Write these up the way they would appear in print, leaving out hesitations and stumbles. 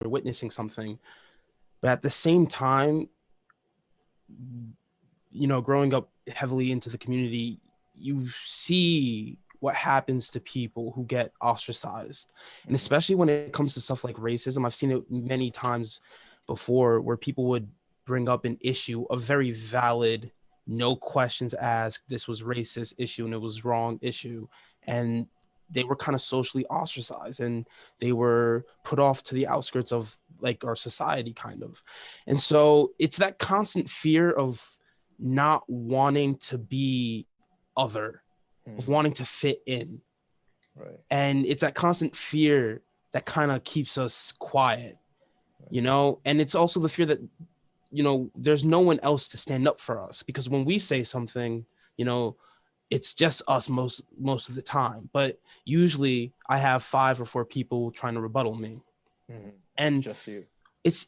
witnessing something. But at the same time, growing up heavily into the community, you see what happens to people who get ostracized. And especially when it comes to stuff like racism, I've seen it many times before where people would bring up an issue, a very valid, no questions asked, this was racist issue and it was wrong issue. And they were kind of socially ostracized and they were put off to the outskirts of like our society kind of. And so it's that constant fear of not wanting to be other, of wanting to fit in. Right. And it's that constant fear that kind of keeps us quiet, and it's also the fear that, there's no one else to stand up for us, because when we say something, it's just us most of the time. But usually I have 5 or 4 people trying to rebuttal me. And just you. It's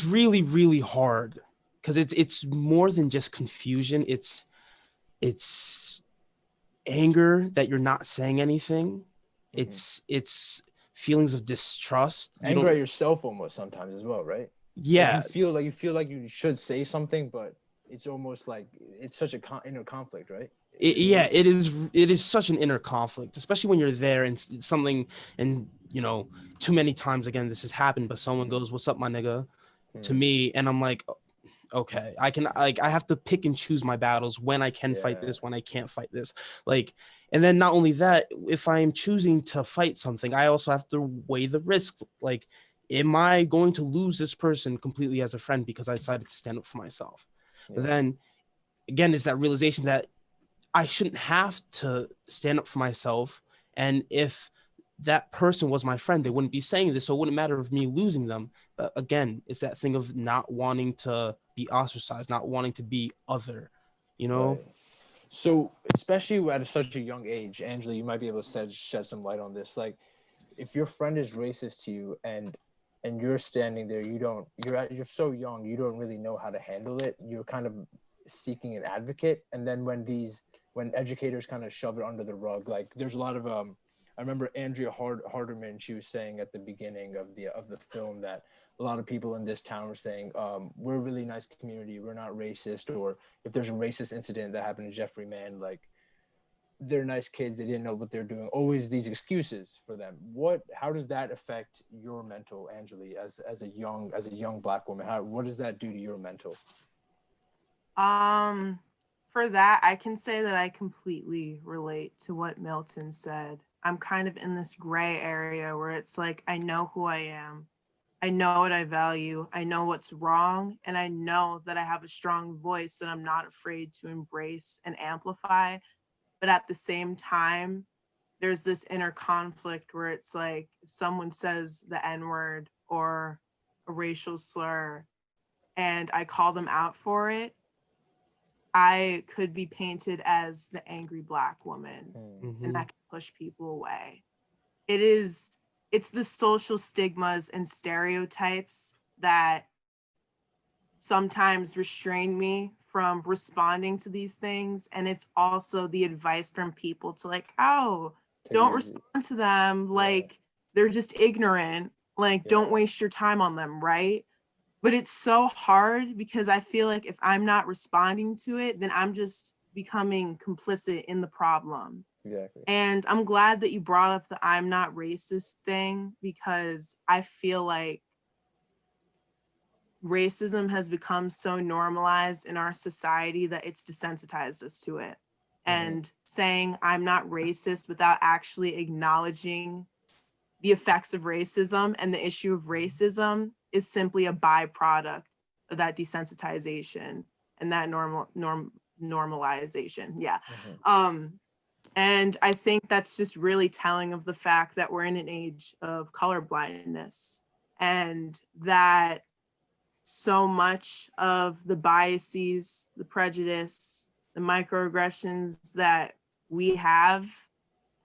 really, really hard, because it's more than just confusion. It's anger that you're not saying anything. It's feelings of distrust. Anger at yourself almost sometimes as well, right? Yeah. Like you feel like you should say something, but it's almost like it's such a inner conflict, right? It is such an inner conflict, especially when you're there and something, and too many times, again, this has happened, but someone goes, "What's up, my nigga?" to me, and I'm like, okay, I have to pick and choose my battles, when I can fight this, when I can't fight this. And then not only that, if I am choosing to fight something, I also have to weigh the risks. Like, am I going to lose this person completely as a friend because I decided to stand up for myself? But then again, it's that realization that I shouldn't have to stand up for myself. And if that person was my friend, they wouldn't be saying this. So it wouldn't matter of me losing them. But again, it's that thing of not wanting to be ostracized, not wanting to be other, Right. So especially at such a young age, Angela, you might be able to shed some light on this. Like, if your friend is racist to you and you're standing there, you're so young, you don't really know how to handle it. You're kind of seeking an advocate, and then when educators kind of shove it under the rug, like there's a lot of I remember Andrea Harderman, she was saying at the beginning of the film that a lot of people in this town were saying, we're a really nice community, we're not racist, or if there's a racist incident that happened to Jeffrey Mann, like, they're nice kids, they didn't know what they're doing, always these excuses for them. How does that affect your mental, Angeli, as a young Black woman? What does that do to your mental? For that, I can say that I completely relate to what Milton said. I'm kind of in this gray area where it's like, I know who I am, I know what I value, I know what's wrong, and I know that I have a strong voice that I'm not afraid to embrace and amplify. But at the same time, there's this inner conflict where it's like, someone says the N-word or a racial slur and I call them out for it, I could be painted as the angry Black woman, and that can push people away. It's the social stigmas and stereotypes that sometimes restrain me from responding to these things. And it's also the advice from people to, like, oh, don't respond to them. Like, they're just ignorant. Like, don't waste your time on them, right? But it's so hard because I feel like if I'm not responding to it, then I'm just becoming complicit in the problem. Exactly. And I'm glad that you brought up the I'm not racist thing, because I feel like racism has become so normalized in our society that it's desensitized us to it. And saying I'm not racist without actually acknowledging the effects of racism and the issue of racism is simply a byproduct of that desensitization and that normalization. Yeah. And I think that's just really telling of the fact that we're in an age of colorblindness, and that so much of the biases, the prejudice, the microaggressions that we have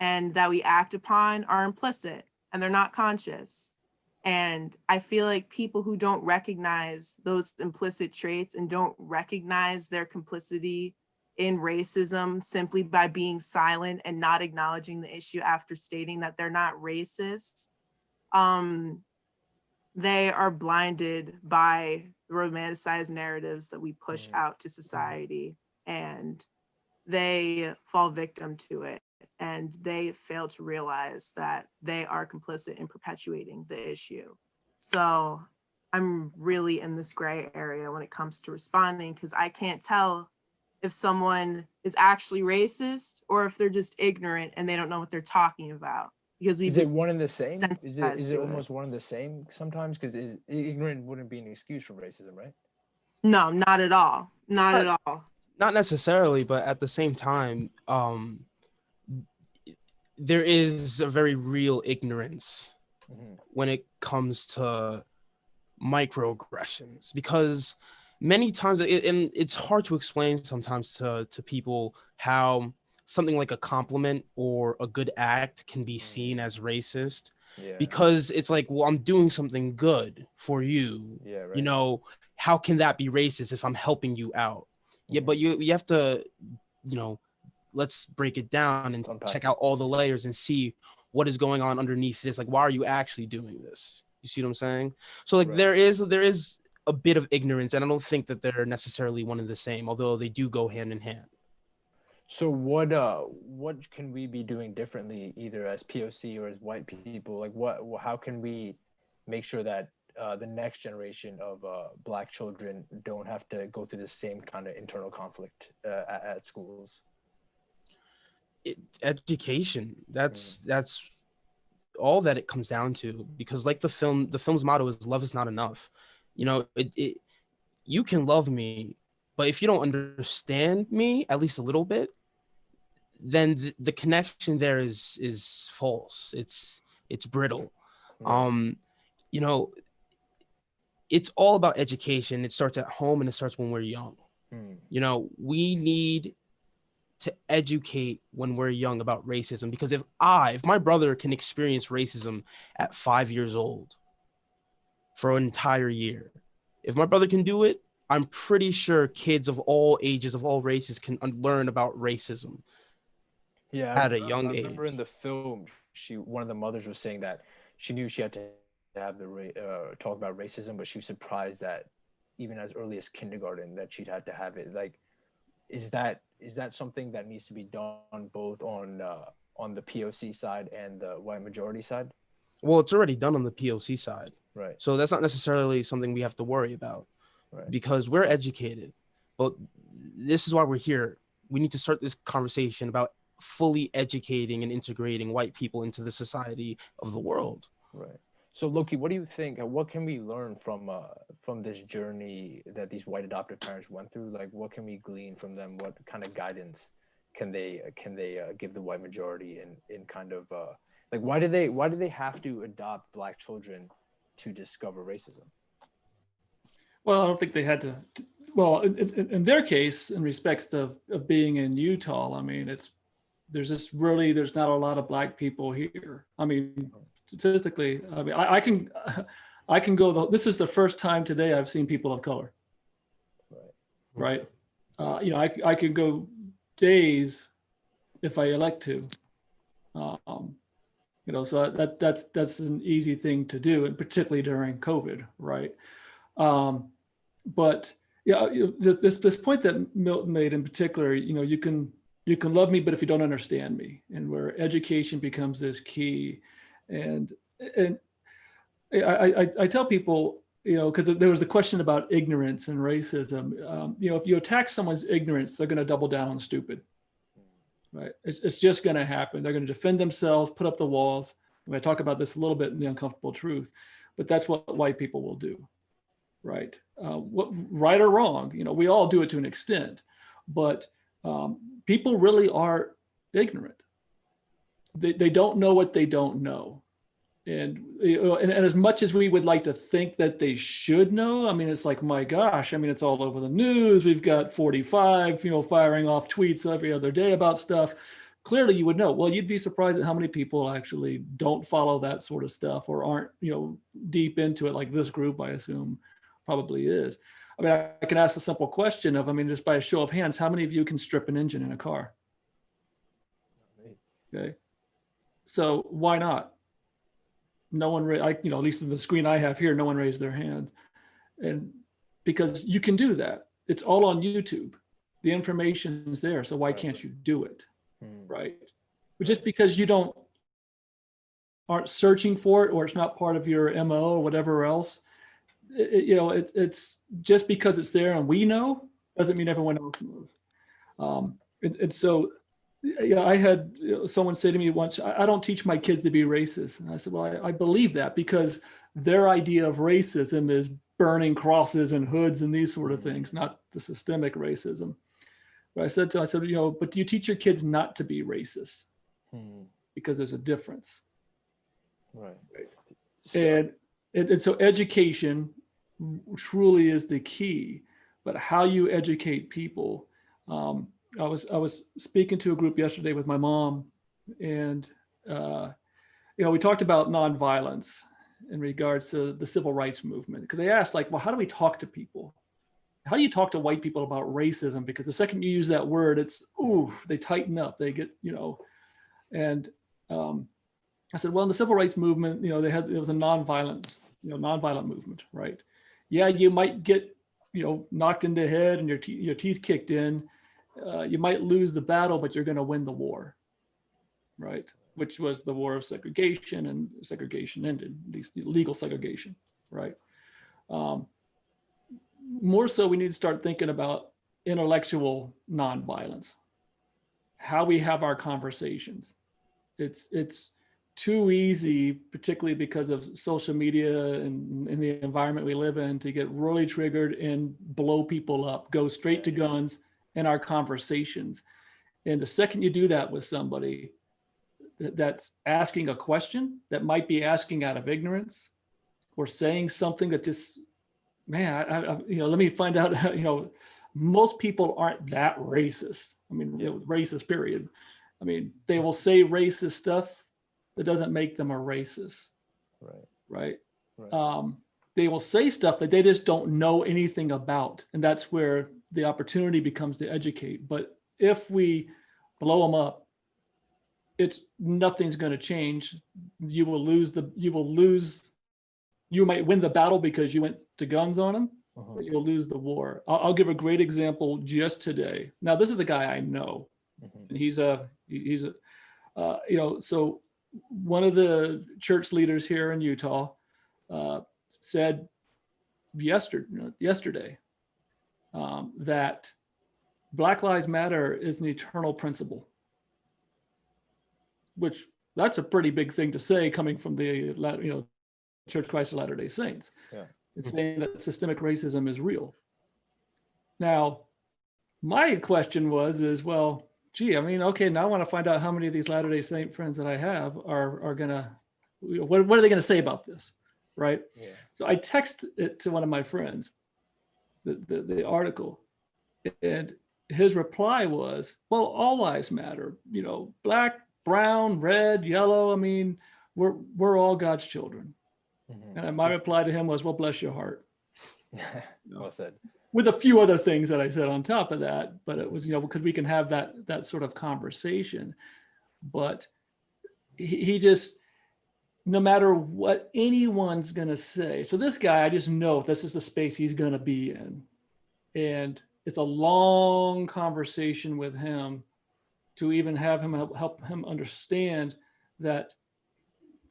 and that we act upon are implicit and they're not conscious. And I feel like people who don't recognize those implicit traits and don't recognize their complicity in racism simply by being silent and not acknowledging the issue after stating that they're not racist they are blinded by the romanticized narratives that we push out to society, and they fall victim to it, and they fail to realize that they are complicit in perpetuating the issue. So I'm really in this gray area when it comes to responding, because I can't tell if someone is actually racist or if they're just ignorant and they don't know what they're talking about. Because Is it one and the same? Is it to almost one and the same sometimes? Because ignorant wouldn't be an excuse for racism, right? No, not at all. Not at all. Not necessarily, but at the same time, there is a very real ignorance when it comes to microaggressions, because many times, and it's hard to explain sometimes to people how something like a compliment or a good act can be seen as racist, because it's like, well, I'm doing something good for you. Right. You know, how can that be racist if I'm helping you out? Yeah, but you have to, you know, let's break it down and check out all the layers and see what is going on underneath this. Like, why are you actually doing this? You see what I'm saying? So like, there is a bit of ignorance, and I don't think that they're necessarily one and the same, although they do go hand in hand. So what can we be doing differently, either as POC or as white people? Like, how can we make sure that the next generation of Black children don't have to go through the same kind of internal conflict at schools? Education. That's all that it comes down to, because like the film's motto is love is not enough. You know, you can love me, but if you don't understand me at least a little bit, then the connection there is false. It's brittle. You know, it's all about education. It starts at home and it starts when we're young. You know, we need to educate when we're young about racism, because if my brother can experience racism at 5 years old for an entire year, if my brother can do it, I'm pretty sure kids of all ages, of all races, can learn about racism at a young age. I remember in the film, one of the mothers was saying that she knew she had to have the talk about racism, but she was surprised that even as early as kindergarten that she'd had to have it. Like, is that something that needs to be done both on the POC side and the white majority side? Well, it's already done on the POC side, right? So that's not necessarily something we have to worry about, right? Because we're educated. But this is why we're here. We need to start this conversation about fully educating and integrating white people into the society of the world. Right. So Loki, what do you think? What can we learn from this journey that these white adoptive parents went through? Like, what can we glean from them? What kind of guidance can they give the white majority in kind of like, why do they have to adopt Black children to discover racism? Well, I don't think they had to. Well, in their case, in respects of being in Utah, I mean, there's not a lot of Black people here. I mean, statistically, I mean, I can go. This is the first time today I've seen people of color. Right. You know, I could go days if I elect to. You know, so that's an easy thing to do, and particularly during COVID, right? But yeah, this point that Milton made in particular, you know, you can love me, but if you don't understand me, and where education becomes this key, and I tell people, you know, because there was the question about ignorance and racism. You know, if you attack someone's ignorance, they're going to double down on stupid. Right? It's just going to happen. They're going to defend themselves, put up the walls. I'm going to talk about this a little bit in The Uncomfortable Truth, but that's what white people will do. Right? What, right or wrong, you know, we all do it to an extent, but people really are ignorant. They don't know what they don't know. And, you know, and as much as we would like to think that they should know, I mean, it's like, my gosh, I mean, it's all over the news. We've got 45, you know, firing off tweets every other day about stuff. Clearly you would know. Well, you'd be surprised at how many people actually don't follow that sort of stuff or aren't, you know, deep into it, like this group, I assume, probably is. I mean, I can ask a simple question of, I mean, just by a show of hands, how many of you can strip an engine in a car? Okay. So why not? no one, at least in the screen I have here, no one raised their hand. And because you can do that. It's all on YouTube. The information is there. So why can't you do it? Right. But just because you aren't searching for it, or it's not part of your MO or whatever else, it's just because it's there and we know doesn't mean everyone else knows. And so, I had someone say to me once, I don't teach my kids to be racist. And I said, well, I believe that because their idea of racism is burning crosses and hoods and these sort of things, not the systemic racism. But I said, but do you teach your kids not to be racist? Because there's a difference. Right. And so education truly is the key, but how you educate people. I was speaking to a group yesterday with my mom, and we talked about nonviolence in regards to the civil rights movement, because they asked, like, well, how do we talk to people? How do you talk to white people about racism? Because the second you use that word, it's they tighten up, they get, and I said, well, in the civil rights movement, it was a nonviolent movement, right? Yeah, you might get, knocked in the head and your teeth kicked in. You might lose the battle, but you're going to win the war, right? Which was the war of segregation, and segregation ended, at least legal segregation, right? More so, we need to start thinking about intellectual nonviolence, how we have our conversations. It's too easy, particularly because of social media and in the environment we live in, to get really triggered and blow people up, go straight to guns in our conversations. And the second you do that with somebody that's asking a question that might be asking out of ignorance, or saying something that just, man, let me find out, most people aren't that racist. I mean, racist, period. I mean, they will say racist stuff that doesn't make them a racist. Right. They will say stuff that they just don't know anything about. And that's where the opportunity becomes to educate. But if we blow them up, nothing's going to change. You might win the battle because you went to guns on them, but you'll lose the war. I'll give a great example just today. Now, this is a guy I know, and he's so one of the church leaders here in Utah said yesterday that Black Lives Matter is an eternal principle, which that's a pretty big thing to say coming from the Church of Christ of Latter-day Saints. Yeah. It's saying that systemic racism is real. Now, my question is, well, gee, I mean, okay, now I want to find out how many of these Latter-day Saint friends that I have are gonna, what are they gonna say about this, right? Yeah. So I text it to one of my friends, the article, and his reply was, well, all lives matter, black, brown, red, yellow. I mean, we're all God's children. And my reply to him was, well, bless your heart. Well said. With a few other things that I said on top of that, but it was, because we can have that sort of conversation. But he just, no matter what anyone's going to say. So this guy, I just know this is the space he's going to be in. And it's a long conversation with him to even have him help him understand that,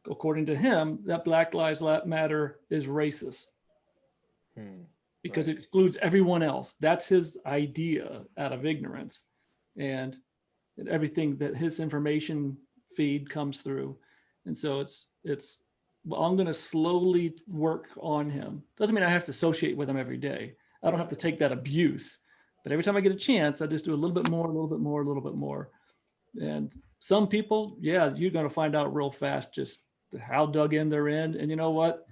according to him, that Black Lives Matter is racist. Because it excludes everyone else. That's his idea out of ignorance. And everything that his information feed comes through. And so well, I'm going to slowly work on him. Doesn't mean I have to associate with him every day. I don't have to take that abuse. But every time I get a chance, I just do a little bit more, a little bit more, a little bit more. And some people, yeah, you're going to find out real fast just how dug in they're in. And you know what?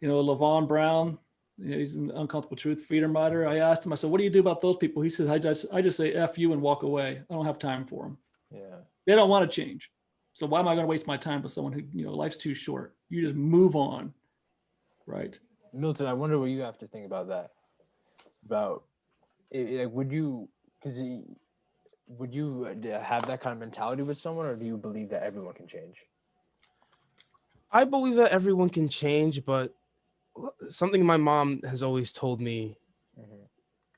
LaVon Brown, he's an Uncomfortable Truth freedom writer. I asked him, I said, what do you do about those people? He said, I just say F you and walk away. I don't have time for them. Yeah. They don't want to change. So why am I going to waste my time with someone who, life's too short? You just move on. Right. Milton, I wonder what you have to think about that. Would you have that kind of mentality with someone, or do you believe that everyone can change? I believe that everyone can change, but something my mom has always told me Mhm.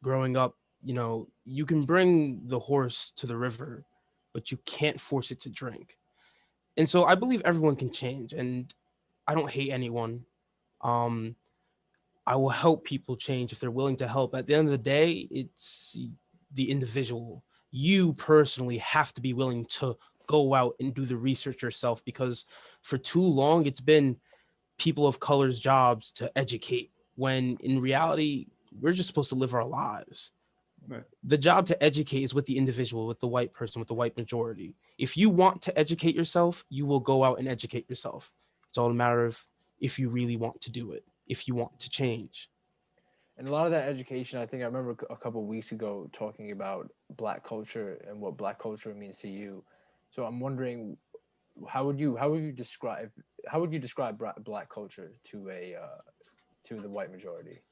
growing up, you can bring the horse to the river, but you can't force it to drink. And so I believe everyone can change, and I don't hate anyone. Um, I will help people change if they're willing to help. At the end of the day, it's the individual. You personally have to be willing to go out and do the research yourself, because for too long it's been people of color's jobs to educate, when in reality we're just supposed to live our lives. Right. The job to educate is with the individual, with the white person, with the white majority. If you want to educate yourself, you will go out and educate yourself. It's all a matter of if you really want to do it, if you want to change. And a lot of that education, I think I remember a couple of weeks ago talking about Black culture and what Black culture means to you. So I'm wondering, how would you describe Black culture to a to the white majority?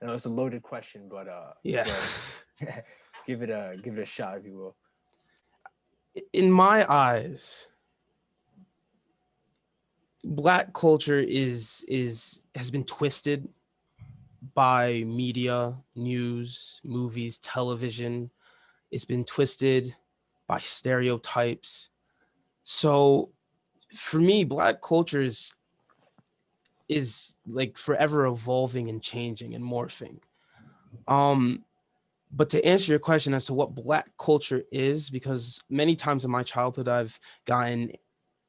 I know it's a loaded question, but Yeah. go ahead, give it a shot if you will. In my eyes, Black culture has been twisted by media, news, movies, television. It's been twisted by stereotypes. So for me, Black culture is like forever evolving and changing and morphing. Um, but to answer your question as to what Black culture is, because many times in my childhood I've gotten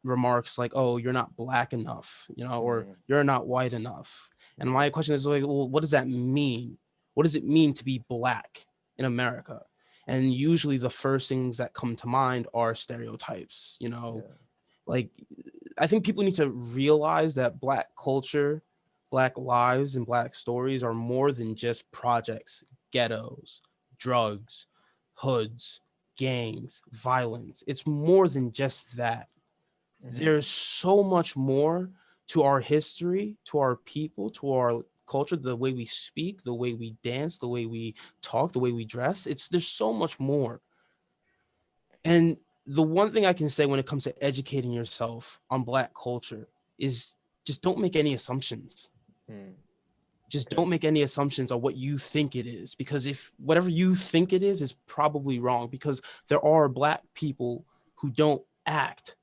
remarks like, "Oh, you're not Black enough," or Mm, "You're not white enough." And my question is like, well, what does that mean? What does it mean to be Black in America? And usually the first things that come to mind are stereotypes, yeah, like I think people need to realize that Black culture, Black lives, and Black stories are more than just projects, ghettos, drugs, hoods, gangs, violence. It's more than just that. mhm, There's so much more to our history, to our people, to our culture, the way we speak, the way we dance, the way we talk, the way we dress. There's so much more. And the one thing I can say when it comes to educating yourself on Black culture is just don't make any assumptions. mm, Just okay, don't make any assumptions on what you think it is, because if whatever you think it is probably wrong, because there are Black people who don't act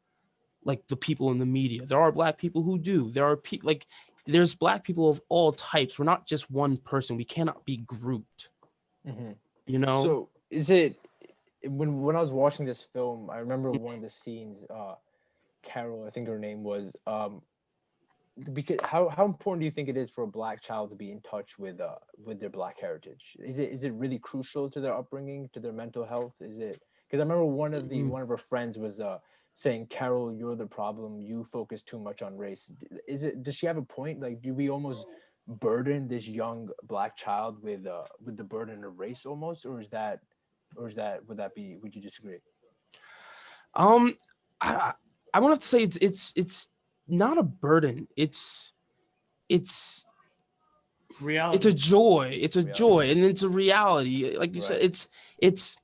like the people in the media. There are Black people who do. There are people like there's Black people of all types. We're not just one person. We cannot be grouped, hmm. you know? So is it when I was watching this film, I remember one of the scenes, Carol, I think her name was, because how important do you think it is for a Black child to be in touch with their Black heritage? Is it really crucial to their upbringing, to their mental health? Is it, because I remember Mhm. one of her friends was saying, Carol, you're the problem, you focus too much on race. Does she have a point? Like, do we almost burden this young Black child with the burden of race almost, or would you disagree? Um, I I won't have to say it's not a burden. It's it's a Reality. joy. It's a Reality. joy, and it's a reality. Like you said, Right. it's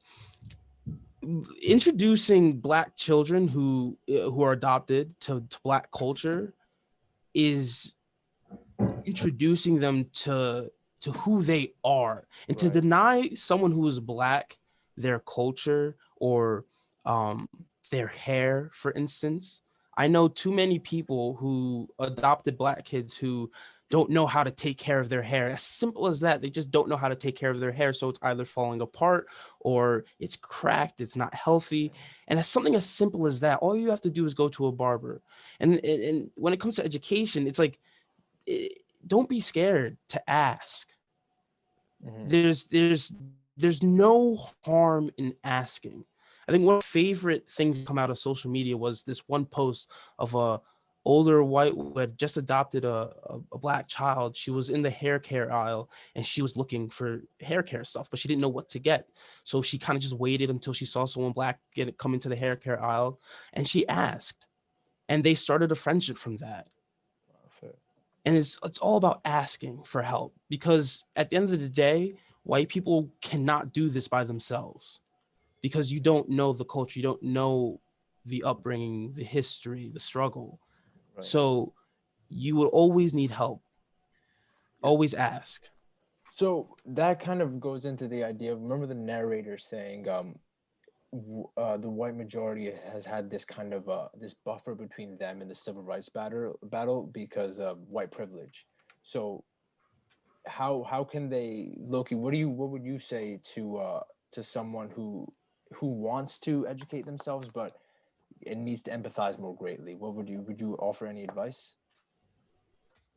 introducing Black children who are adopted to Black culture is introducing them to who they are, and to Right. deny someone who is Black their culture or um their hair, for instance. I know too many people who adopted Black kids who don't know how to take care of their hair. As simple as that. They just don't know how to take care of their hair, so it's either falling apart or it's cracked, it's not healthy. And that's something as simple as that. All you have to do is go to a barber. And when it comes to education, it's like, eh, don't be scared to ask. Hmm. There's no harm in asking. I think one of my favorite things to come out of social media was this one post of a older white who had just adopted a Black child. She was in the hair care aisle and she was looking for hair care stuff, but she didn't know what to get. So she kind of just waited until she saw someone Black come into the hair care aisle, and she asked, and they started a friendship from that. And it's all about asking for help, because at the end of the day, white people cannot do this by themselves, because you don't know the culture, you don't know the upbringing, the history, the struggle. Right. So you will always need help. Always ask. So that kind of goes into the idea of, remember the narrator saying, the white majority has had this kind of this buffer between them and the civil rights battle because of white privilege. So how can they, Loki, what would you say to someone who wants to educate themselves but it needs to empathize more greatly? Would you offer any advice?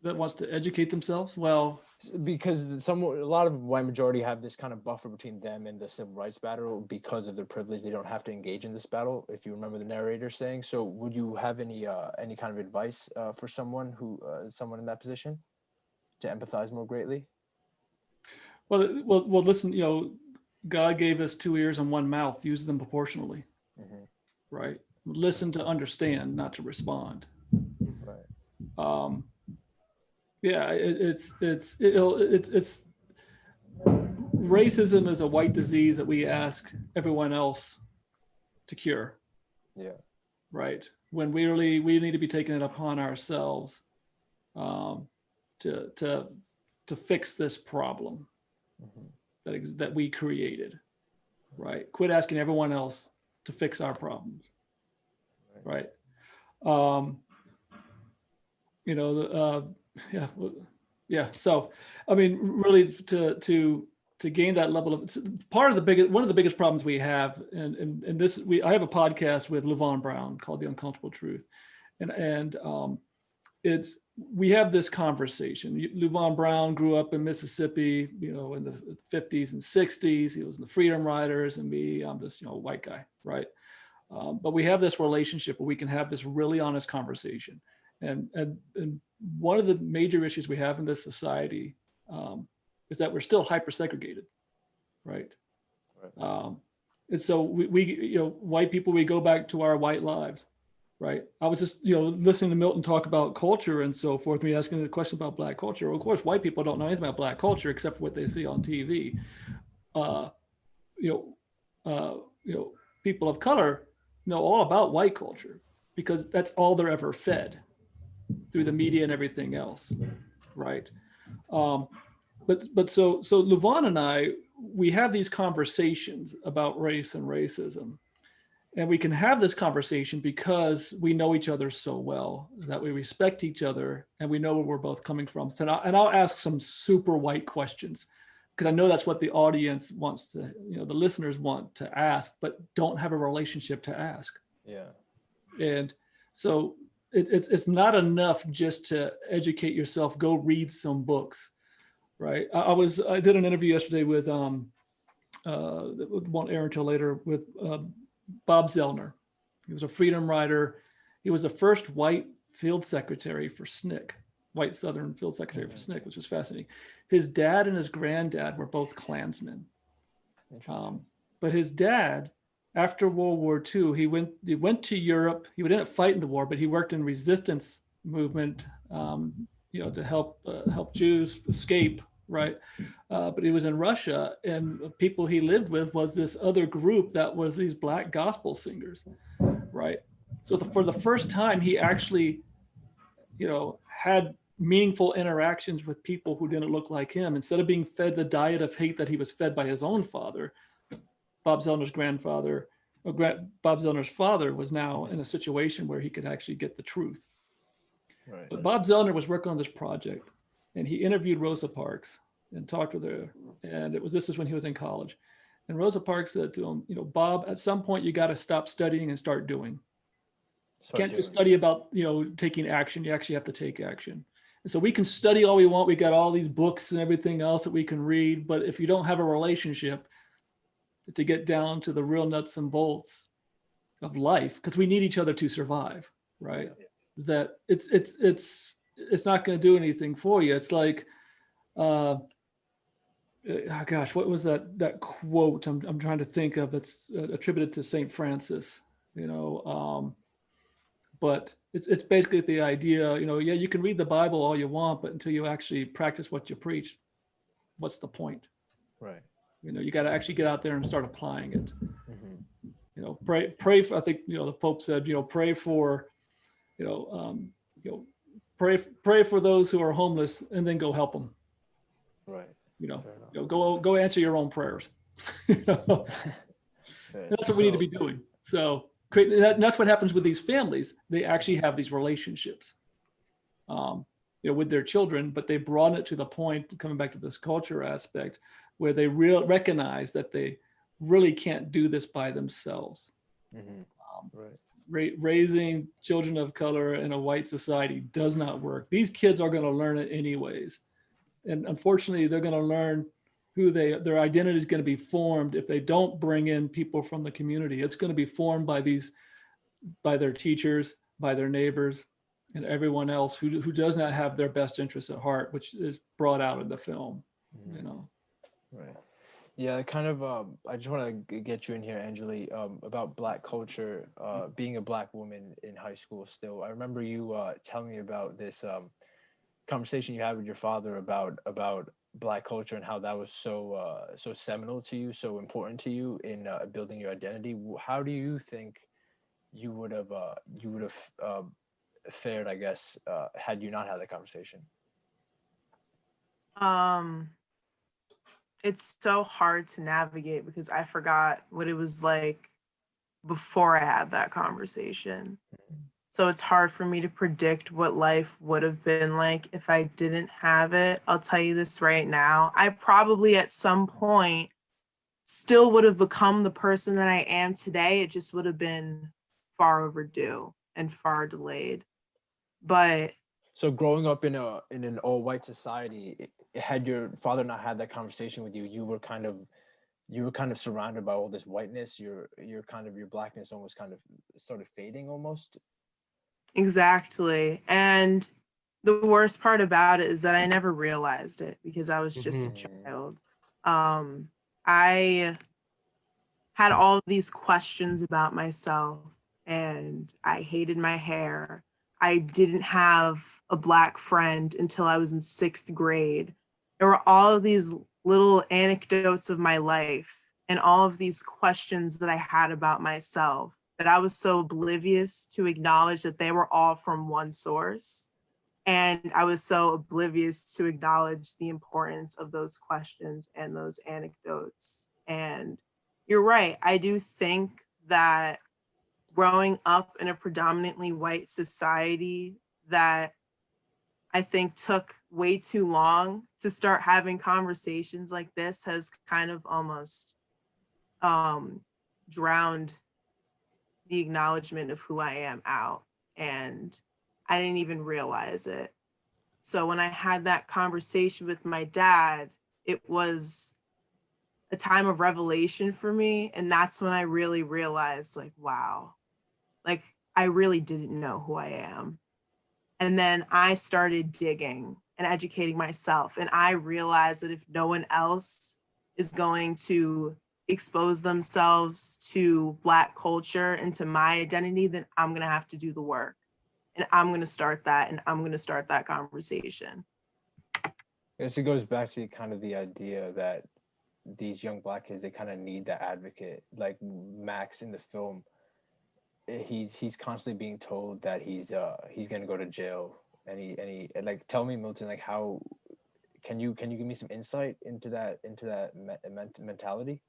That wants to educate themselves? Well, Because a lot of white majority have this kind of buffer between them and the civil rights battle because of their privilege. They don't have to engage in this battle, if you remember the narrator saying. So would you have any kind of advice for someone in that position to empathize more greatly? well, listen, God gave us 2 ears and 1 mouth. Use them proportionally, right? Listen to understand, not to respond. Right. Yeah, it's racism is a white disease that we ask everyone else to cure. Yeah. Right. When we need to be taking it upon ourselves to fix this problem that we created. Right. Quit asking everyone else to fix our problems. Right. Yeah. So, I mean, really, to gain that level of one of the biggest problems we have, and this, I have a podcast with Levon Brown called The Uncomfortable Truth, and we have this conversation. Levon Brown grew up in Mississippi, in the 50s and 60s. He was in the Freedom Riders, and me, I'm just a white guy, right? But we have this relationship where we can have this really honest conversation. And one of the major issues we have in this society is that we're still hyper segregated, right? And so we white people, we go back to our white lives, right? I was just listening to Milton talk about culture and so forth. Me asking the question about Black culture. Well, of course, white people don't know anything about Black culture except for what they see on TV. People of color know all about white culture because that's all they're ever fed through the media and everything else, right? But so Levon and I, we have these conversations about race and racism, and we can have this conversation because we know each other so well, that we respect each other and we know where we're both coming from. So I'll ask some super white questions because I know that's what the audience wants to, the listeners want to ask, but don't have a relationship to ask. Yeah. And so it's not enough just to educate yourself. Go read some books, right? I did an interview yesterday with won't air until later, with Bob Zellner. He was a freedom rider. He was the first white field secretary for SNCC, white Southern field secretary for SNCC, which was fascinating. His dad and his granddad were both Klansmen. But his dad, after World War II, he went to Europe. He didn't fight in the war, but he worked in resistance movement, to help Jews escape, right? But he was in Russia, and the people he lived with was this other group that was these Black gospel singers, right? So for the first time, he actually, had meaningful interactions with people who didn't look like him. Instead of being fed the diet of hate that he was fed by his own father, Bob Zellner's father was now in a situation where he could actually get the truth. Right. But Bob Zellner was working on this project, and he interviewed Rosa Parks and talked with her. And this is when he was in college. And Rosa Parks said to him, Bob, at some point you got to stop studying and start doing. You can't just study about, taking action. You actually have to take action. And so we can study all we want. We got all these books and everything else that we can read. But if you don't have a relationship to get down to the real nuts and bolts of life, because we need each other to survive, right? Yeah. That it's not going to do anything for you. It's like, oh gosh, what was that quote I'm trying to think of that's attributed to St. Francis, but it's basically the idea, you can read the Bible all you want, but until you actually practice what you preach, what's the point? Right. You got to actually get out there and start applying it. Pray for, I think, the Pope said, pray for, you know, pray for those who are homeless, and then go help them. Right. You know, Fair enough. you know, go answer your own prayers. You know? That's what we need to be doing. So that's what happens with these families. They actually have these relationships, you know, with their children, but they broaden it to the point, coming back to this culture aspect, where they recognize that they really can't do this by themselves. Right. Raising children of color in a white society does not work. These kids are going to learn it anyways. And unfortunately, they're going to learn their identity is going to be formed if they don't bring in people from the community. It's going to be formed by their teachers, by their neighbors, and everyone else who does not have their best interests at heart, which is brought out in the film. You know. Right. Yeah, kind of. I just want to get you in here, Angeli, about Black culture, being a Black woman in high school. Still, I remember you telling me about this conversation you had with your father about Black culture and how that was so seminal to you, so important to you in building your identity. How do you think you would have fared, I guess, had you not had that conversation? It's so hard to navigate because I forgot what it was like before I had that conversation. So it's hard for me to predict what life would have been like if I didn't have it. I'll tell you this right now. I probably at some point still would have become the person that I am today. It just would have been far overdue and far delayed. But so growing up in an all-white society, had your father not had that conversation with you, you were kind of surrounded by all this whiteness. Your Blackness almost kind of sort of fading almost. Exactly. And the worst part about it is that I never realized it because I was just a child. I had all these questions about myself, and I hated my hair. I didn't have a Black friend until I was in 6th grade. There were all of these little anecdotes of my life and all of these questions that I had about myself that I was so oblivious to acknowledge that they were all from one source. And I was so oblivious to acknowledge the importance of those questions and those anecdotes. And you're right. I do think that growing up in a predominantly white society that I think took way too long to start having conversations like this has kind of almost drowned the acknowledgement of who I am out. And I didn't even realize it. So when I had that conversation with my dad, it was a time of revelation for me. And that's when I really realized, like, wow, like I really didn't know who I am. And then I started digging and educating myself. And I realized that if no one else is going to expose themselves to Black culture and to my identity, then I'm going to have to do the work. And I'm going to start that, and I'm going to start that conversation. I guess it goes back to kind of the idea that these young Black kids, they kind of need that advocate. Like Max in the film, he's constantly being told that he's going to go to jail. And he like, tell me, Milton, like, how can you give me some insight into that mentality?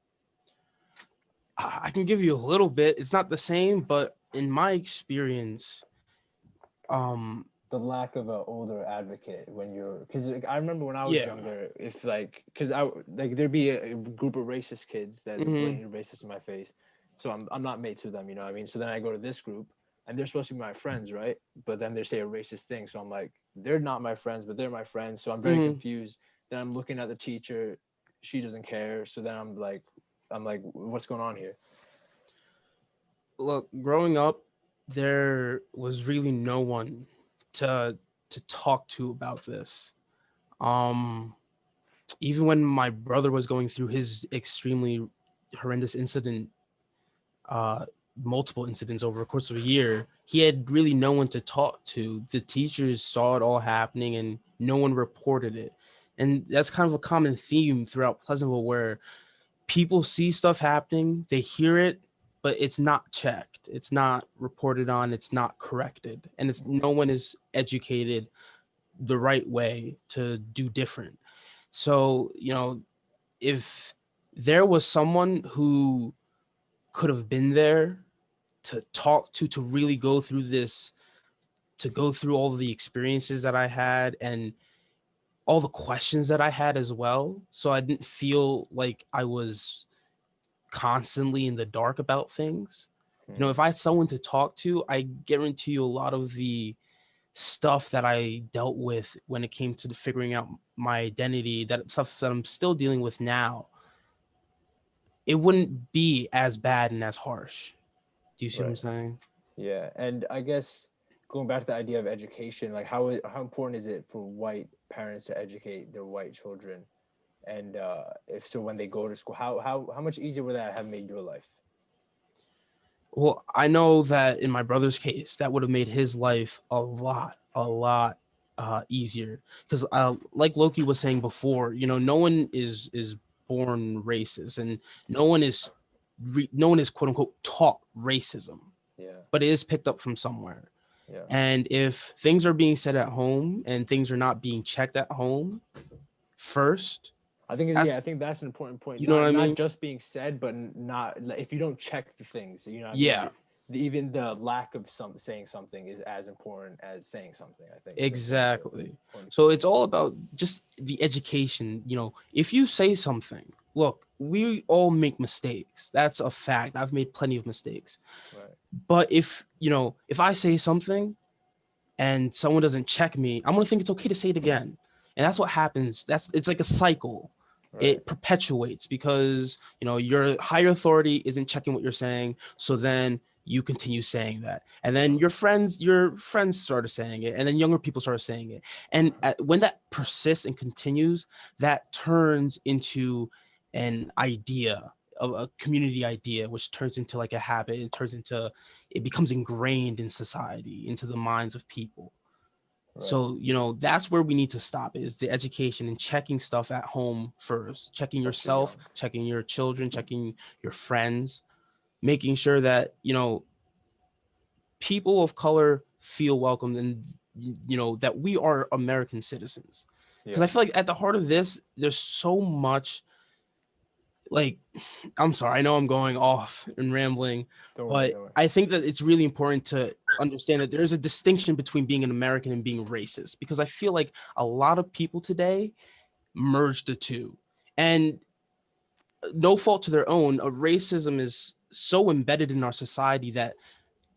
I can give you a little bit. It's not the same, but in my experience, the lack of an older advocate when you're, because like, I remember when I was younger, if like, because I like there'd be a group of racist kids that are blatantly racist in my face, so I'm not mates with them, you know what I mean? So then I go to this group and they're supposed to be my friends, right? But then they say a racist thing, so I'm like, they're not my friends, but they're my friends, so I'm very confused. Then I'm looking at the teacher, she doesn't care, so then I'm like, what's going on here? Look, growing up, there was really no one to talk to about this. Even when my brother was going through his extremely horrendous incident, multiple incidents over the course of a year, he had really no one to talk to. The teachers saw it all happening and no one reported it. And that's kind of a common theme throughout Pleasantville, where people see stuff happening, they hear it, but it's not checked, it's not reported on, it's not corrected, and it's no one is educated the right way to do different. So, if there was someone who could have been there to talk to really go through this, to go through all the experiences that I had and all the questions that I had as well, so I didn't feel like I was constantly in the dark about things. If I had someone to talk to, I guarantee you a lot of the stuff that I dealt with when it came to figuring out my identity, that stuff that I'm still dealing with now, it wouldn't be as bad and as harsh. Do you see what I'm saying? Yeah, and I guess going back to the idea of education, like how important is it for white parents to educate their white children, and if so, when they go to school, how much easier would that have made your life? Well, I know that in my brother's case, that would have made his life a lot easier. Because like Loki was saying before, no one is born racist, and no one is quote unquote taught racism. Yeah. But it is picked up from somewhere. Yeah. And if things are being said at home and things are not being checked at home first, I think that's an important point. You know what I mean? Not just being said, but not if you don't check the things, Yeah. Even the lack of saying something is as important as saying something, I think. Exactly. So it's all about just the education. If you say something, look, we all make mistakes. That's a fact. I've made plenty of mistakes. Right. But if I say something and someone doesn't check me, I'm going to think it's okay to say it again. And that's what happens. It's like a cycle. Right. It perpetuates because, your higher authority isn't checking what you're saying. So then you continue saying that. And then your friends started saying it. And then younger people started saying it. And when that persists and continues, that turns into an idea, of a community idea, which turns into like a habit. It becomes ingrained in society, into the minds of people. Right. So, that's where we need to stop, is the education and checking stuff at home first, checking yourself, checking your children, checking your friends, making sure that, people of color feel welcome and, that we are American citizens. Because I feel like at the heart of this, there's so much, like, I'm sorry, I know I'm going off and rambling, don't worry. I think that it's really important to understand that there's a distinction between being an American and being racist, because I feel like a lot of people today merge the two, and no fault to their own, racism is so embedded in our society that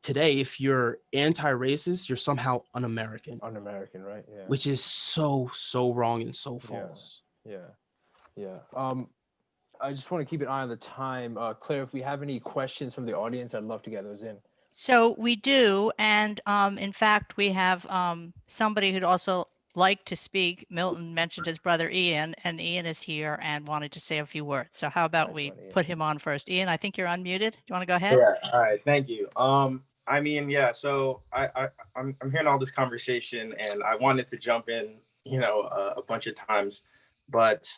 today, if you're anti-racist, you're somehow un-American. Un-American, right? Yeah. Which is so wrong and so false. Yeah. I just want to keep an eye on the time. Claire, if we have any questions from the audience, I'd love to get those in. So we do, and in fact, we have somebody who'd also like to speak. Milton mentioned his brother Ian, and Ian is here and wanted to say a few words. So how about we put him on first? Ian, I think you're unmuted. Do you want to go ahead? Yeah. All right. Thank you. So I'm hearing all this conversation, and I wanted to jump in, a bunch of times, but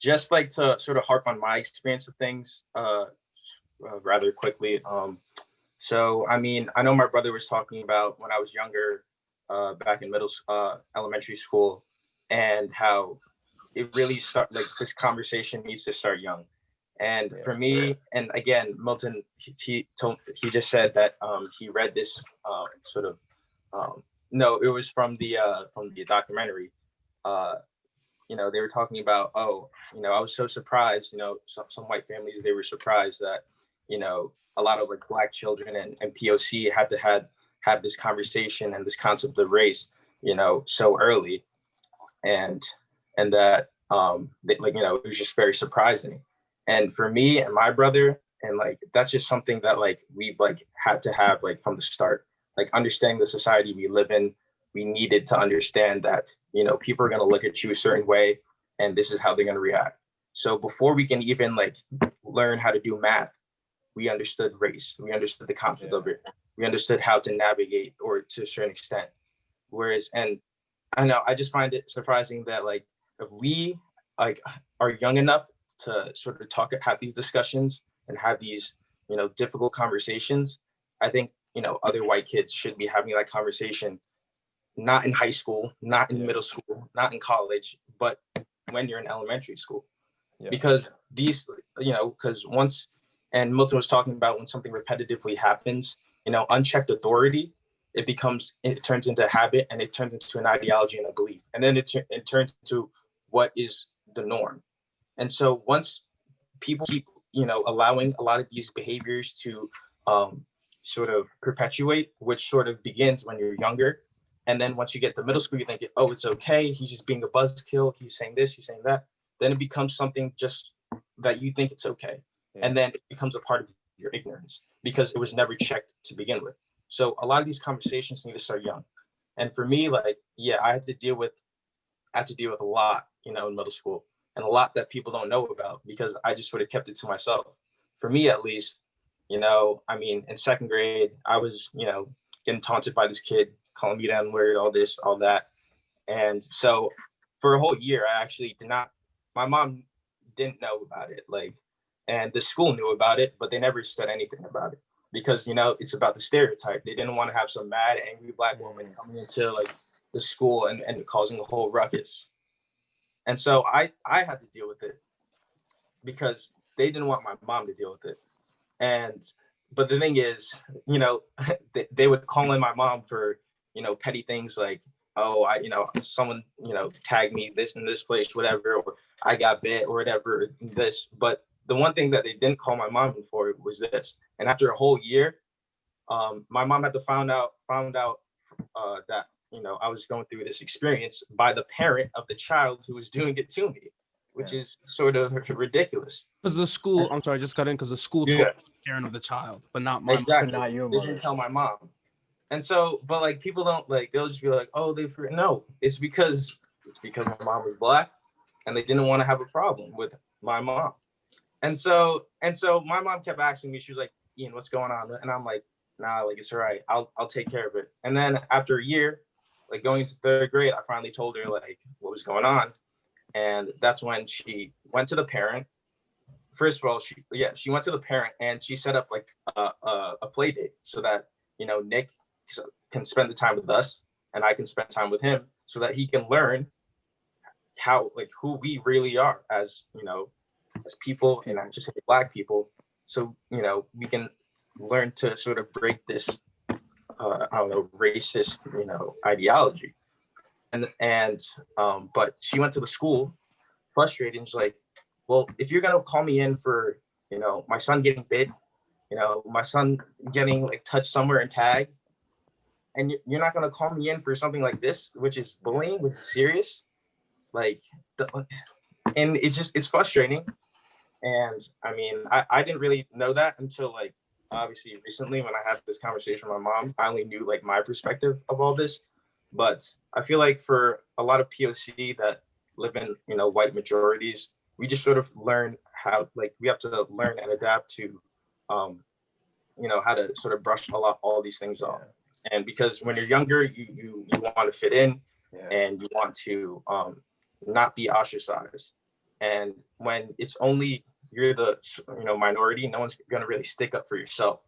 just like to sort of harp on my experience with things rather quickly. So, I know my brother was talking about when I was younger, back in elementary school, and how it really like this conversation needs to start young. And for me, and again, Milton, he just said that he read this no, it was from the documentary. They were talking about, I was so surprised, some white families, they were surprised that, a lot of like Black children and POC had to have this conversation and this concept of race, so early. And that, it was just very surprising. And for me and my brother, and like, that's just something that like, we've like had to have like from the start, like understanding the society we live in. We needed to understand that, people are going to look at you a certain way, and this is how they're going to react. So before we can even like learn how to do math, we understood race. We understood the concept of it. We understood how to navigate, or to a certain extent. Whereas, and I know, I just find it surprising that like, if we like are young enough to sort of have these discussions and have these, difficult conversations, I think, other white kids should be having that conversation, not in high school, not in middle school, not in college, but when you're in elementary school. Because these, because once, and Milton was talking about when something repetitively happens, unchecked authority, it turns into a habit, and it turns into an ideology and a belief. And then it turns into what is the norm. And so once people keep, allowing a lot of these behaviors to sort of perpetuate, which sort of begins when you're younger. And then once you get to middle school, you think, oh, it's okay. He's just being a buzzkill. He's saying this, he's saying that. Then it becomes something just that you think it's okay. And then it becomes a part of your ignorance because it was never checked to begin with. So a lot of these conversations need to start young. And for me, like, I had to deal with a lot, in middle school, and a lot that people don't know about because I just sort of kept it to myself. For me, at least, in second grade, I was, getting taunted by this kid, calling me the N-word, all this, all that. And so for a whole year, I actually my mom didn't know about it. And the school knew about it, but they never said anything about it because, it's about the stereotype. They didn't want to have some mad, angry Black woman coming into the school and causing a whole ruckus. And so I had to deal with it because they didn't want my mom to deal with it. But the thing is, they would call in my mom for, petty things like, oh, someone, tagged me this in this place, whatever, or I got bit or whatever, this. But the one thing that they didn't call my mom for was this. And after a whole year, my mom had to found out that, I was going through this experience by the parent of the child who was doing it to me, which is sort of ridiculous. Because the school, I'm sorry, I just got in because the school told the parent of the child, but not my exactly. But not your They mother. didn't tell my mom. And so, but people don't they'll just be like, oh, no, it's because my mom was Black and they didn't want to have a problem with my mom. And so my mom kept asking me, she was like, Ian, what's going on? And I'm like, nah, it's all right. I'll take care of it. And then after a year, going into third grade, I finally told her what was going on. And that's when she went to the parent. First of all, she went to the parent and she set up a play date so that, Nick can spend the time with us and I can spend time with him so that he can learn how, who we really are as, as people and not just Black people. So, we can learn to sort of break this, racist, ideology. But she went to the school frustrated and she's like, well, if you're going to call me in for, my son getting bit, my son getting touched somewhere and tagged, and you're not going to call me in for something like this, which is bullying, which is serious. And it's frustrating. And I didn't really know that until obviously recently when I had this conversation with my mom. I only knew my perspective of all this. But I feel like for a lot of POC that live in, white majorities, we just sort of learn how, we have to learn and adapt to, how to sort of brush all these things off. And because when you're younger, you want to fit in and you want to not be ostracized. And when it's only you're the minority, no one's going to really stick up for yourself.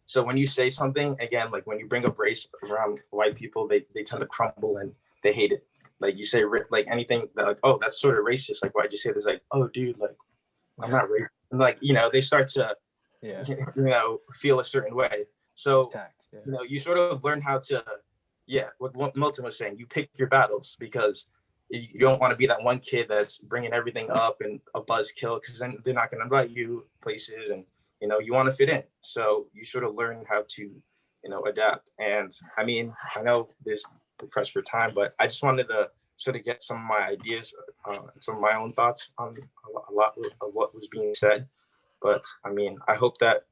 So when you say something, again, when you bring up race around white people, they tend to crumble and they hate it. You say anything that oh, that's sort of racist. Why'd you say this? Oh, dude, I'm not racist. And they start to feel a certain way. So you sort of learn how to what Milton was saying, you pick your battles because you don't want to be that one kid that's bringing everything up and a buzzkill, because then they're not going to invite you places, and you want to fit in. So you sort of learn how to adapt. And I know there's the press for time, but I just wanted to sort of get some of my ideas, some of my own thoughts on a lot of what was being said. But I hope that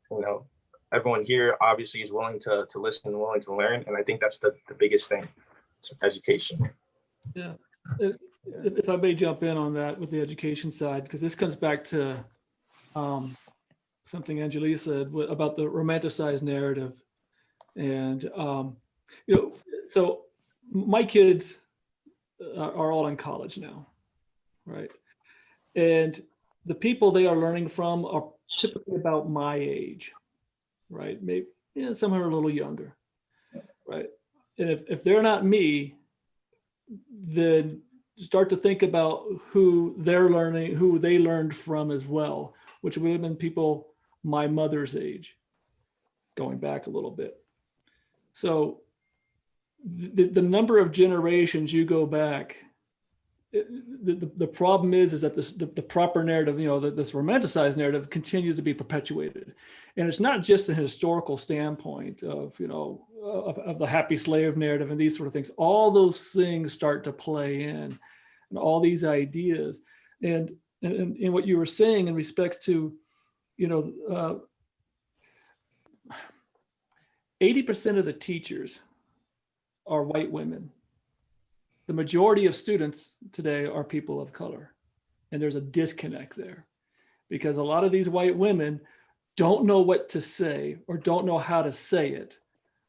everyone here obviously is willing to listen and willing to learn, and I think that's the biggest thing. It's education. Yeah. If I may jump in on that with the education side, because this comes back to something Angelia said about the romanticized narrative. And, so my kids are all in college now, right? And the people they are learning from are typically about my age. right? Maybe some who are a little younger, right? And if they're not me, then start to think about who they're learning, who they learned from as well, which would have been people my mother's age, going back a little bit. So the number of generations you go back, the problem is that the proper narrative, that this romanticized narrative continues to be perpetuated. And it's not just a historical standpoint of the happy slave narrative and these sort of things. All those things start to play in, and all these ideas. And what you were saying in respect to, 80% of the teachers are white women. The majority of students today are people of color. And there's a disconnect there because a lot of these white women don't know what to say or don't know how to say it,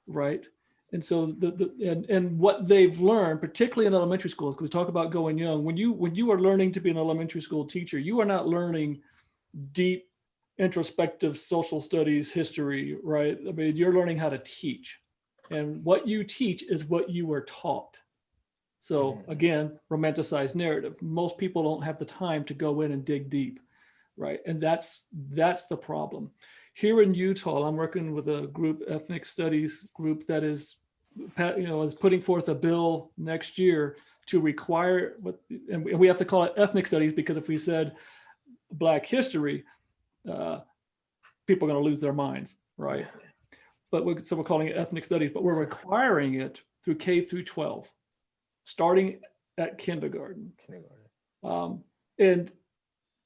right? And so and what they've learned, particularly in elementary schools, because we talk about going young, when you are learning to be an elementary school teacher, you are not learning deep introspective social studies history, right? I mean, you're learning how to teach. And what you teach is what you were taught. So again, romanticized narrative. Most people don't have the time to go in and dig deep, right? And that's the problem. Here in Utah, I'm working with a group, ethnic studies group, that is putting forth a bill next year to require and we have to call it ethnic studies, because if we said Black history, people are going to lose their minds, right? But so we're calling it ethnic studies, but we're requiring it through K through 12. Starting at kindergarten. And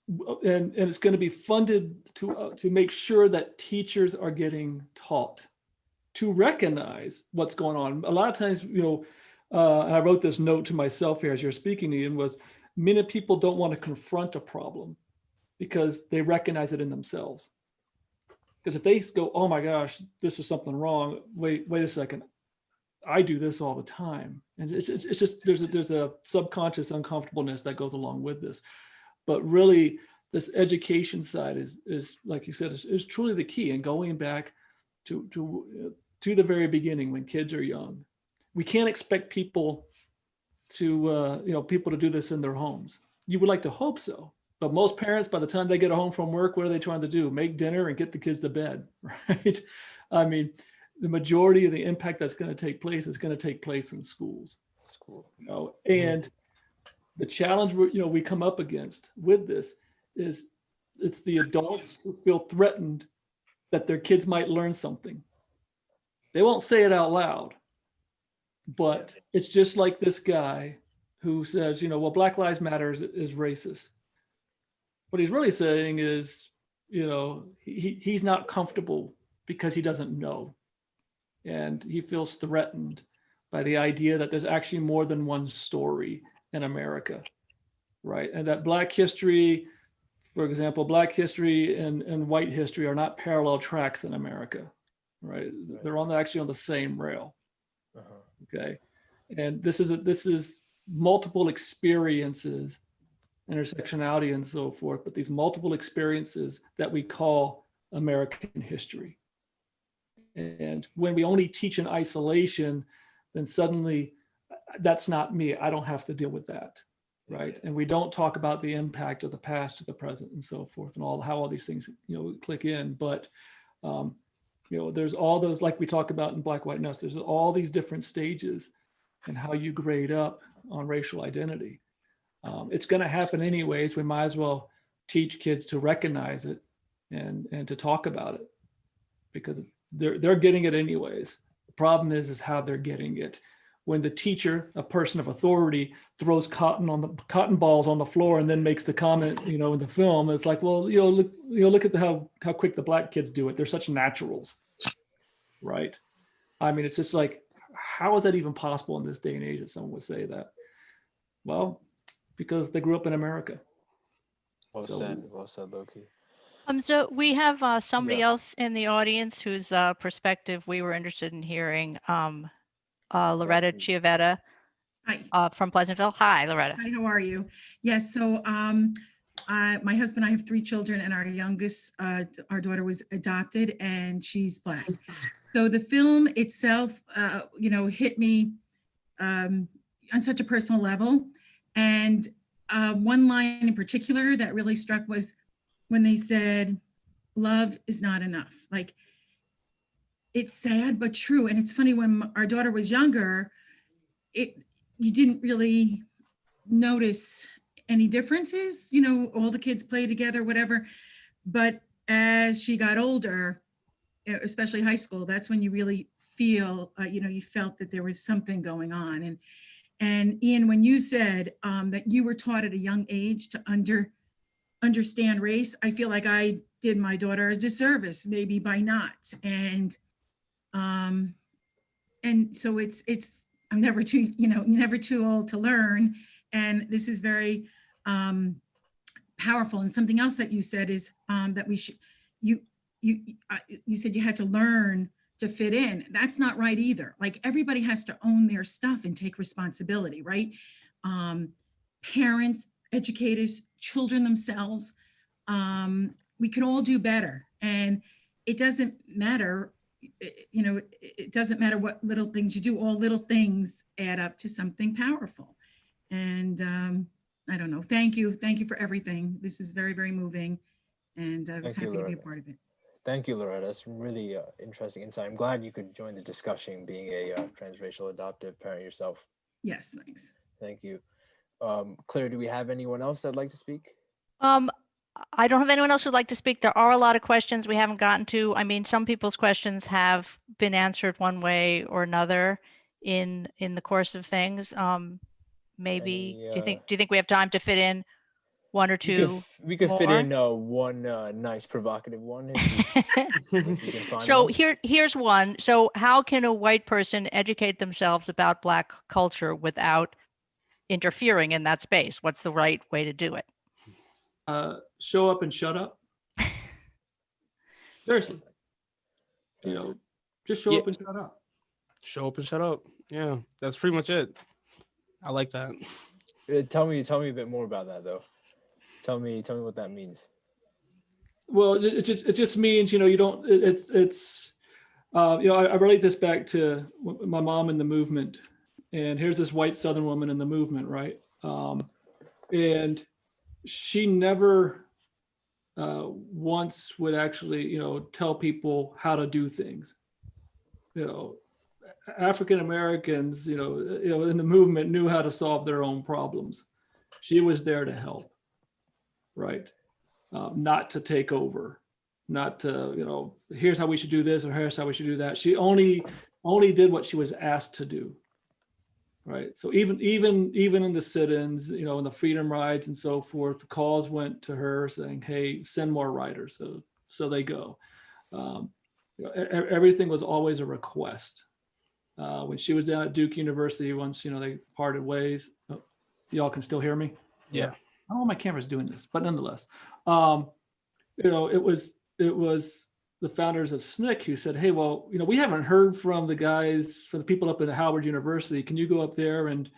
it's going to be funded to make sure that teachers are getting taught to recognize what's going on. A lot of times, and I wrote this note to myself here as you're speaking, Ian, was many people don't want to confront a problem because they recognize it in themselves. Because if they go, oh my gosh, this is something wrong. Wait a second. I do this all the time. And it's just, there's a subconscious uncomfortableness that goes along with this. But really, this education side is like you said, is truly the key. And going back to the very beginning when kids are young, we can't expect people to do this in their homes. You would like to hope so. But most parents, by the time they get home from work, what are they trying to do? Make dinner and get the kids to bed, right? I mean, the majority of the impact that's going to take place is going to take place in schools. And the challenge we come up against with this is it's the adults who feel threatened that their kids might learn something. They won't say it out loud, but it's just like this guy who says, well, Black Lives Matter is racist. What he's really saying is, he's not comfortable because he doesn't know. And he feels threatened by the idea that there's actually more than one story in America, right? And that Black history, for example, Black history and white history are not parallel tracks in America, right? They're actually on the same rail, okay? And this is multiple experiences, intersectionality and so forth, but these multiple experiences that we call American history. And when we only teach in isolation, then suddenly that's not me. I don't have to deal with that, right? And we don't talk about the impact of the past to the present and so forth, and how all these things click in. But there's all those, like we talk about in Black, White, Nuts, there's all these different stages and how you grade up on racial identity. It's going to happen anyways. We might as well teach kids to recognize it and to talk about it, because they're getting it anyways. The problem is how they're getting it. When the teacher, a person of authority, throws cotton balls on the floor and then makes the comment, in the film, it's like, well, look at how quick the Black kids do it. They're such naturals, right? I mean, it's just like, how is that even possible in this day and age that someone would say that? Well, because they grew up in America. Well said, Loki. So we have somebody else in the audience whose perspective we were interested in hearing. Loretta Chiavetta Hi. From Pleasantville. Hi, Loretta. Hi, how are you? Yes, so My husband and I have 3 children, and our youngest, our daughter was adopted, and she's Black. So the film itself, hit me on such a personal level. And one line in particular that really struck was when they said, "Love is not enough." Like, it's sad but true. And it's funny, when our daughter was younger, you didn't really notice any differences, all the kids play together, whatever. But as she got older, especially high school, that's when you really feel, you felt that there was something going on. And Ian, when you said that you were taught at a young age to understand race, I feel like I did my daughter a disservice, maybe by not. And so it's I'm never too old to learn. And this is very powerful. And something else that you said is that we should, you said you had to learn to fit in. That's not right either. Like, everybody has to own their stuff and take responsibility, right? Parents, educators, children themselves, we can all do better. And it doesn't matter, it doesn't matter what little things you do, all little things add up to something powerful. And I don't know. Thank you for everything. This is very, very moving. And I was happy to be a part of it. Thank you, Loretta. That's really interesting insight. I'm glad you could join the discussion, being a transracial adoptive parent yourself. Yes, thanks. Thank you. Claire, do we have anyone else that'd like to speak? I don't have anyone else who'd like to speak. There are a lot of questions we haven't gotten to. I mean, some people's questions have been answered one way or another in the course of things. Maybe do you think we have time to fit in one or two? We could fit in one nice provocative one. If you can find So one. here's one. So how can a white person educate themselves about Black culture without interfering in that space? What's the right way to do it? Show up and shut up. Seriously. Just show up and shut up. Show up and shut up. Yeah, that's pretty much it. I like that. Tell me a bit more about that, though. Tell me what that means. Well, it just means, you don't, I relate this back to my mom in the movement. And here's this white Southern woman in the movement, right? And she never once would actually, tell people how to do things. African Americans, in the movement knew how to solve their own problems. She was there to help, right? Not to take over, not to, here's how we should do this or here's how we should do that. She only did what she was asked to do, right? So even in the sit-ins, in the freedom rides and so forth, the calls went to her saying, "Hey, send more riders." So they go. Everything was always a request. When she was down at Duke University, once they parted ways. Oh, y'all can still hear me? Yeah. I don't know why my camera's doing this, but nonetheless, it was the founders of SNCC who said, "Hey, well, we haven't heard from the people up at Howard University. Can you go up there and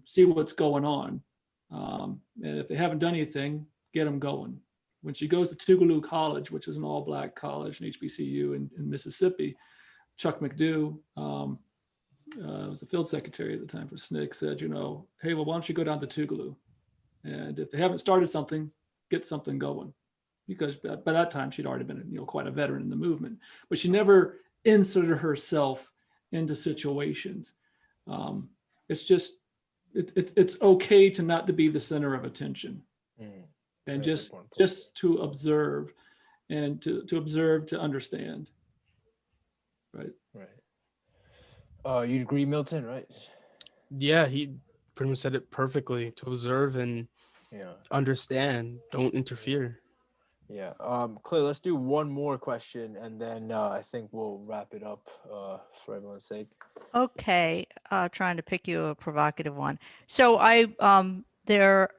see what's going on? And if they haven't done anything, get them going." When she goes to Tougaloo College, which is an all-Black college, an HBCU in Mississippi, Chuck McDew, was the field secretary at the time for SNCC, said, "Hey, well, why don't you go down to Tougaloo? And if they haven't started something, get something going." Because by that time she'd already been, quite a veteran in the movement, but she never inserted herself into situations. It's just, it's okay to not to be the center of attention, and just to observe, and to observe, to understand. Right. You agree, Milton, right? Yeah, he pretty much said it perfectly. To observe and understand, don't interfere. Yeah. Claire, let's do one more question, and then I think we'll wrap it up for everyone's sake. Okay, trying to pick you a provocative one. So there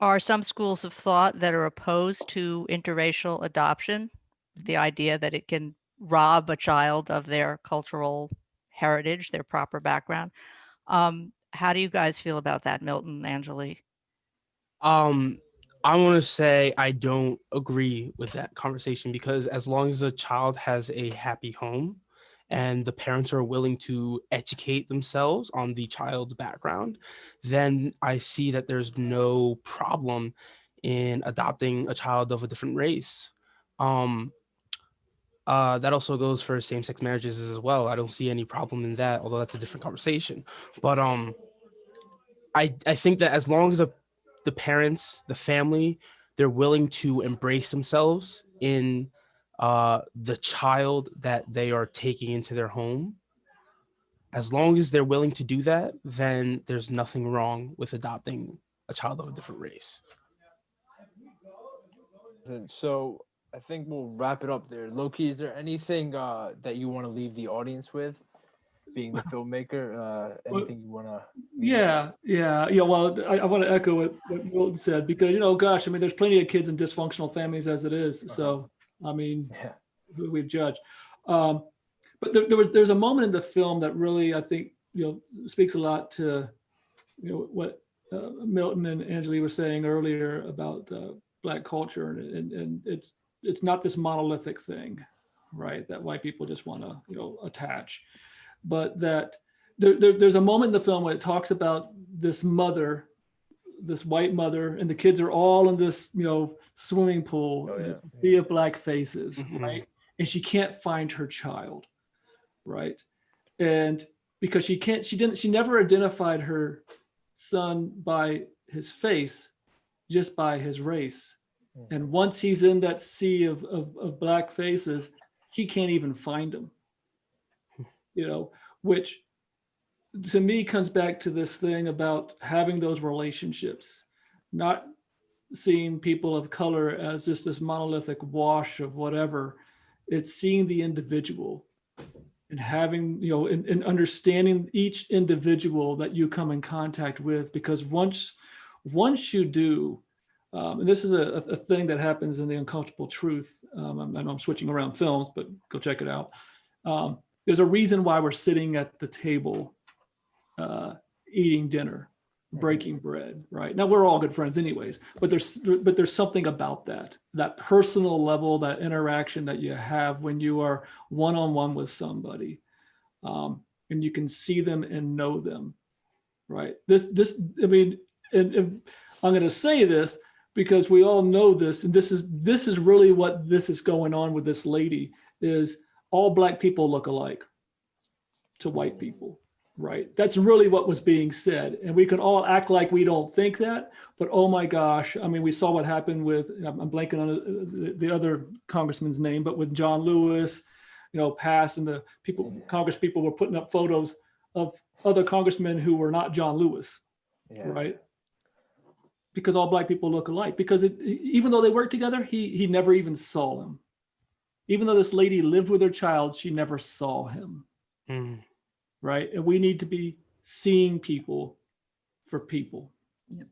are some schools of thought that are opposed to interracial adoption, the idea that it can rob a child of their cultural heritage, their proper background. How do you guys feel about that, Milton, Angeli? I want to say I don't agree with that conversation, because as long as a child has a happy home and the parents are willing to educate themselves on the child's background, then I see that there's no problem in adopting a child of a different race. Um, that also goes for same-sex marriages as well. I don't see any problem in that, although that's a different conversation. But I think that as long as the parents, the family, they're willing to embrace themselves in the child that they are taking into their home, as long as they're willing to do that, then there's nothing wrong with adopting a child of a different race. And so I think we'll wrap it up there. Loki, is there anything that you want to leave the audience with, being the filmmaker? Anything you want to? Yeah. Well, I want to echo what Milton said, because, gosh, I mean, there's plenty of kids in dysfunctional families as it is. So, I mean, who we judge. But there's a moment in the film that really, I think, speaks a lot to, what Milton and Angeli were saying earlier about Black culture, and it's not this monolithic thing, right, that white people just want to attach, but that there's a moment in the film where it talks about this mother, this white mother, and the kids are all in this swimming pool, and it's a sea of Black faces, right, and she can't find her child, right, and because she never identified her son by his face, just by his race. And once he's in that sea of Black faces, he can't even find him, which to me comes back to this thing about having those relationships, not seeing people of color as just this monolithic wash of whatever. It's seeing the individual and having, and understanding each individual that you come in contact with, because once you do, and this is a thing that happens in The Uncomfortable Truth. I know I'm switching around films, but go check it out. There's a reason why we're sitting at the table, eating dinner, breaking bread, right? Now we're all good friends anyways, but there's something about that personal level, that interaction that you have when you are one-on-one with somebody, and you can see them and know them, right? I mean, and I'm going to say this because we all know this, and this is really what this is going on with this lady, is all Black people look alike to white people. Right. That's really what was being said. And we can all act like we don't think that, but oh my gosh. I mean, we saw what happened with, I'm blanking on the other congressman's name, but with John Lewis, passed, and the Congress people were putting up photos of other congressmen who were not John Lewis. Right. Because all Black people look alike, because even though they worked together, he never even saw him. Even though this lady lived with her child, she never saw him. Right. And we need to be seeing people for people. Yep.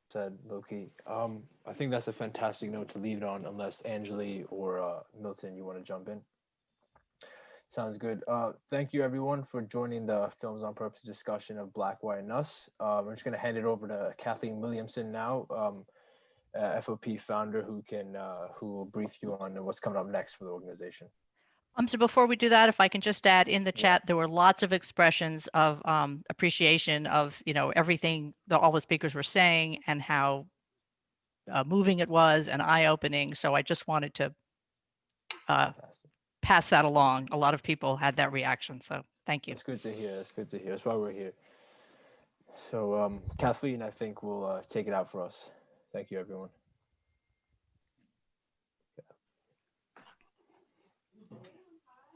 Said Loki. I think that's a fantastic note to leave it on, unless Angeli or Milton, you want to jump in. Sounds good. Thank you everyone for joining the Films on Purpose discussion of Black, White, and Us. I'm just going to hand it over to Kathleen Williamson now, FOP founder, who will brief you on what's coming up next for the organization. So before we do that, if I can just add, in the chat, there were lots of expressions of appreciation of, everything that all the speakers were saying, and how moving it was and eye-opening. So I just wanted to pass that along. A lot of people had that reaction. So thank you. That's good to hear. That's why we're here. So Kathleen, I think, will take it out for us. Thank you, everyone.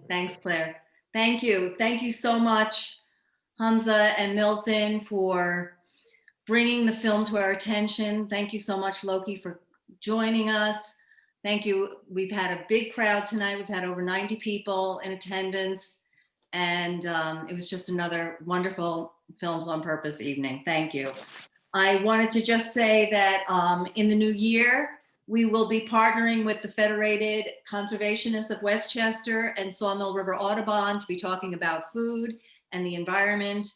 Thanks, Claire. Thank you. Thank you so much, Hamza and Milton, for bringing the film to our attention. Thank you so much, Loki, for joining us. Thank you. We've had a big crowd tonight. We've had over 90 people in attendance, and it was just another wonderful Films on Purpose evening. Thank you. I wanted to just say that in the new year, we will be partnering with the Federated Conservationists of Westchester and Sawmill River Audubon to be talking about food and the environment.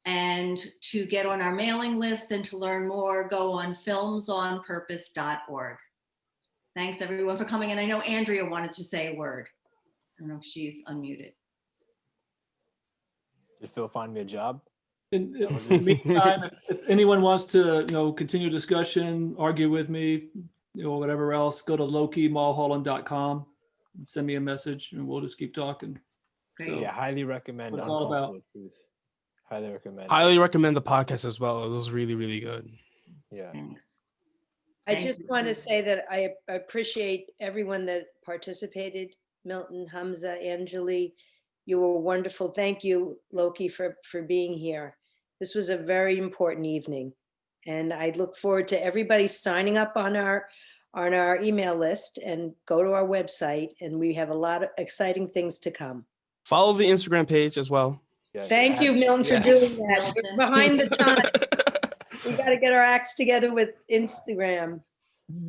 And to get on our mailing list and to learn more, go on filmsonpurpose.org. Thanks everyone for coming. And I know Andrea wanted to say a word. I don't know if she's unmuted. Did Phil find me a job? In the meantime, if anyone wants to, continue discussion, argue with me, whatever else, go to LokiMulholland.com, send me a message, and we'll just keep talking. Great. So, Yeah, highly recommend What it's all about. Uncomfortable Truth. Highly recommend. Highly recommend the podcast as well. It was really, really good. Yeah. Thanks. I Thank just you. want to say that I appreciate everyone that participated. Milton, Hamza, Anjali, you were wonderful. Thank you, Loki, for being here. This was a very important evening. And I look forward to everybody signing up on our email list and go to our website. And we have a lot of exciting things to come. Follow the Instagram page as well. Yes. Thank you, Milton, for Yes. doing that. Milton. We're behind the time. We got to get our acts together with Instagram.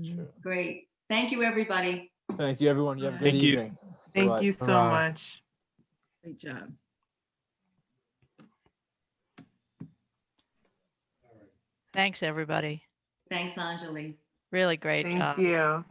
Sure. Great. Thank you, everybody. Thank you, everyone. You have a good Thank you. evening. Thank Bye-bye. you so Bye-bye. much. Great job. Thanks, everybody. Thanks, Anjali. Really great Thank job. you.